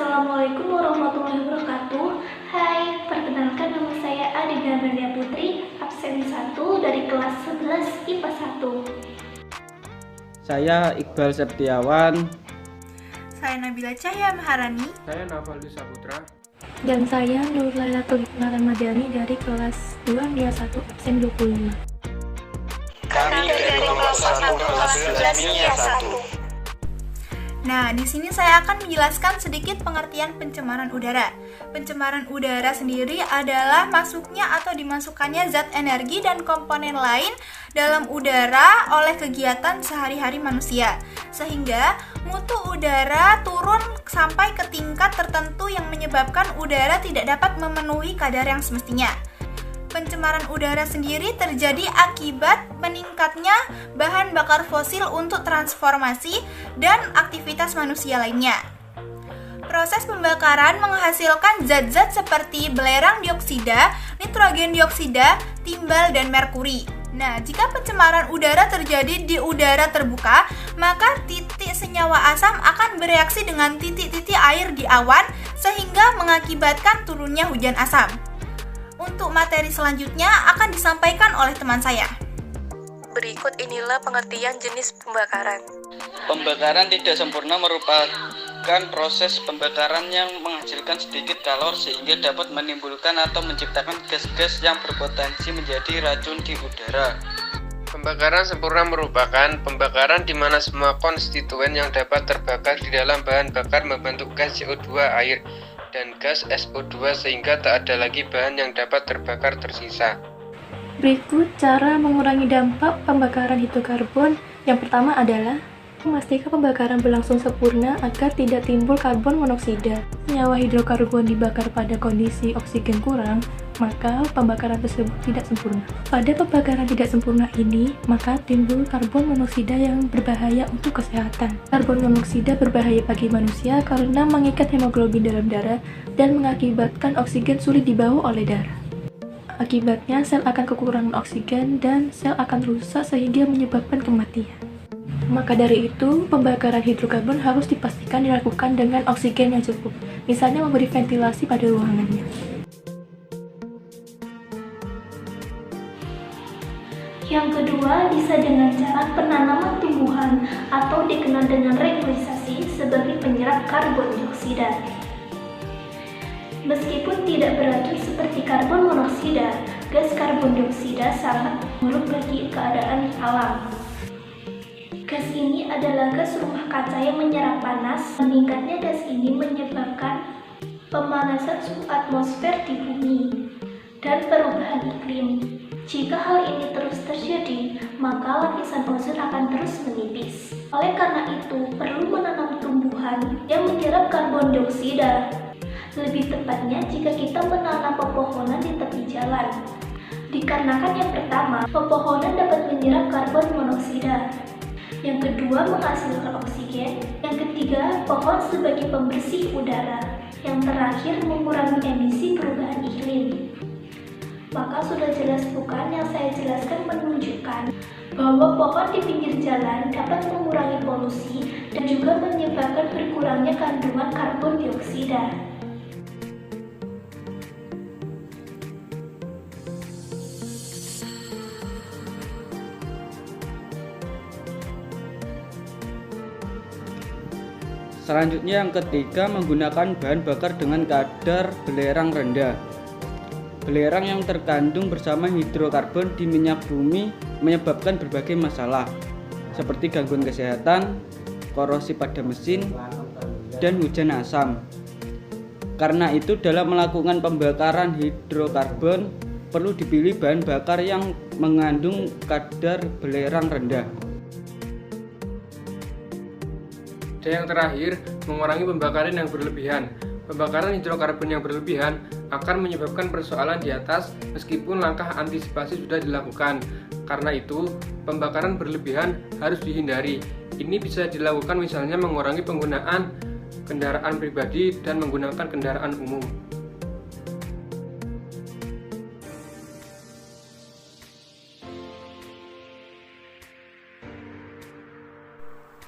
Assalamualaikum warahmatullahi wabarakatuh. Hai, perkenalkan nama saya Adina Berlia Putri, absen 1 dari kelas 11 IPA 1. Saya Iqbal Septiawan. Saya Nabila Cahya Maharani. Saya Navaldi Saputra. Dan saya Nur Lailatul Hikmah Ramadhani dari kelas 2 MIA 1 absen 25. Kami dari kelas 1 kelas 11 MIA 1. Nah, di sini saya akan menjelaskan sedikit pengertian pencemaran udara. Pencemaran udara sendiri adalah masuknya atau dimasukkannya zat energi dan komponen lain dalam udara oleh kegiatan sehari-hari manusia, sehingga mutu udara turun sampai ke tingkat tertentu yang menyebabkan udara tidak dapat memenuhi kadar yang semestinya. Pencemaran udara sendiri terjadi akibat meningkatnya bahan bakar fosil untuk transformasi dan aktivitas manusia lainnya. Proses pembakaran menghasilkan zat-zat seperti belerang dioksida, nitrogen dioksida, timbal, dan merkuri. Nah, jika pencemaran udara terjadi di udara terbuka, maka titik senyawa asam akan bereaksi dengan titik-titik air di awan sehingga mengakibatkan turunnya hujan asam. Untuk materi selanjutnya akan disampaikan oleh teman saya. Berikut inilah pengertian jenis pembakaran. Pembakaran tidak sempurna merupakan proses pembakaran yang menghasilkan sedikit kalor sehingga dapat menimbulkan atau menciptakan gas-gas yang berpotensi menjadi racun di udara. Pembakaran sempurna merupakan pembakaran di mana semua konstituen yang dapat terbakar di dalam bahan bakar membentuk gas CO2, air, dan gas SO2 sehingga tak ada lagi bahan yang dapat terbakar tersisa. Berikut cara mengurangi dampak pembakaran hidrokarbon. Yang pertama adalah memastikan pembakaran berlangsung sempurna agar tidak timbul karbon monoksida. Senyawa hidrokarbon dibakar pada kondisi oksigen kurang, maka pembakaran tersebut tidak sempurna. Pada pembakaran tidak sempurna ini, maka timbul karbon monoksida yang berbahaya untuk kesehatan. Karbon monoksida berbahaya bagi manusia karena mengikat hemoglobin dalam darah dan mengakibatkan oksigen sulit dibawa oleh darah. Akibatnya, sel akan kekurangan oksigen dan sel akan rusak sehingga menyebabkan kematian. Maka dari itu, pembakaran hidrokarbon harus dipastikan dilakukan dengan oksigen yang cukup, misalnya memberi ventilasi pada ruangannya. Yang kedua, bisa dengan cara penanaman tumbuhan atau dikenal dengan regulisasi sebagai penyerap karbon dioksida. Meskipun tidak beracun seperti karbon monoksida, gas karbon dioksida sangat buruk bagi keadaan alam. Gas ini adalah gas rumah kaca yang menyerap panas. Meningkatnya gas ini menyebabkan pemanasan suhu atmosfer di bumi dan perubahan iklim. Jika hal ini terus terjadi, maka lapisan ozon akan terus menipis. Oleh karena itu, perlu menanam tumbuhan yang menyerap karbon dioksida. Lebih tepatnya jika kita menanam pepohonan di tepi jalan. Dikarenakan yang pertama, pepohonan dapat menyerap karbon monoksida. Yang kedua, menghasilkan oksigen. Yang ketiga, pohon sebagai pembersih udara. Yang terakhir, mengurangi emisi perubahan iklim. Maka sudah jelas bukan yang saya jelaskan menunjukkan bahwa pohon di pinggir jalan dapat mengurangi polusi dan juga menyebabkan berkurangnya kandungan karbon dioksida. Selanjutnya yang ketiga, menggunakan bahan bakar dengan kadar belerang rendah. Belerang yang terkandung bersama hidrokarbon di minyak bumi menyebabkan berbagai masalah seperti gangguan kesehatan, korosi pada mesin, dan hujan asam. Karena itu dalam melakukan pembakaran hidrokarbon perlu dipilih bahan bakar yang mengandung kadar belerang rendah. Dan yang terakhir, mengurangi pembakaran yang berlebihan. Pembakaran hidrokarbon yang berlebihan akan menyebabkan persoalan di atas meskipun langkah antisipasi sudah dilakukan. Karena itu, pembakaran berlebihan harus dihindari. Ini bisa dilakukan misalnya mengurangi penggunaan kendaraan pribadi dan menggunakan kendaraan umum.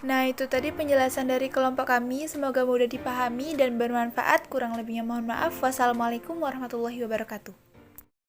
Nah, itu tadi penjelasan dari kelompok kami. Semoga mudah dipahami dan bermanfaat. Kurang lebihnya mohon maaf. Wassalamualaikum warahmatullahi wabarakatuh.